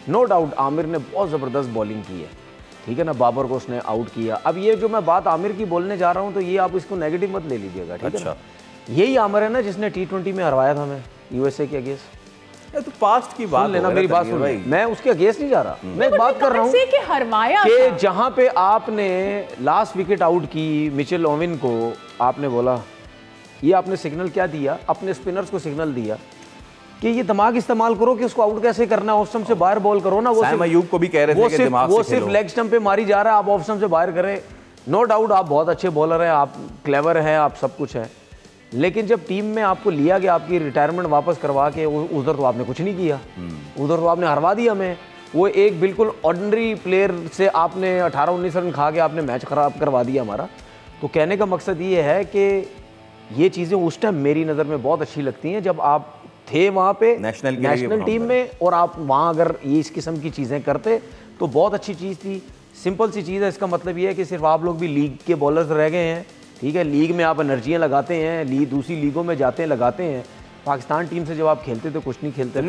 No doubt Aamir ने बहुत ज़बरदस्त बॉलिंग की है, ठीक है ना, बाबर को उसने आउट किया। अब ये जो मैं बात आमिर की बोलने जा रहा हूँ तो ये आप इसको नेगेटिव मत ले लीजिएगा, ठीक है ना। यही आमिर है ना जिसने T20 में हरवाया था हमें यूएसए के अगेंस्ट। तो पास्ट की बात लेना, मेरी बात सुन, मैं उसके अगेंस्ट नहीं जा रहा, मैं बात कर रहा हूँ कि जहां पे आपने लास्ट विकेट आउट की मिचेल ओवेन को, आपने बोला ये आपने सिग्नल क्या दिया, अपने स्पिनर्स को सिग्नल दिया कि ये दिमाग इस्तेमाल करो कि उसको आउट कैसे करना है, ऑफ स्टंप से बाहर बॉल करो ना। सैम अयूब को भी कह रहे थे कि दिमाग से वो सिर्फ लेग स्टंप पे मारी जा रहा है, आप ऑफ स्टंप से बाहर करें। नो डाउट आप बहुत अच्छे बॉलर हैं, आप क्लेवर हैं, आप सब कुछ है, लेकिन जब टीम में आपको लिया गया, आपकी रिटायरमेंट वापस करवा के, उधर तो आपने कुछ नहीं किया, उधर तो आपने हरवा दिया हमें। वो एक बिल्कुल ऑर्डिनरी प्लेयर से आपने 18-19 रन खा के आपने मैच खराब करवा दिया हमारा। तो कहने का मकसद ये है कि ये चीज़ें उस टाइम मेरी नज़र में बहुत अच्छी लगती हैं जब आप थे वहाँ पे नेशनल टीम में, और आप वहाँ अगर ये इस किस्म की चीज़ें करते तो बहुत अच्छी चीज़ थी। सिंपल सी चीज़ है, इसका मतलब ये है कि सिर्फ आप लोग भी लीग के बॉलर्स रह गए हैं, ठीक है। लीग में आप एनर्जियाँ लगाते हैं, दूसरी लीगों में जाते हैं, लगाते हैं। पाकिस्तान टीम से जब आप खेलते तो कुछ नहीं खेलते।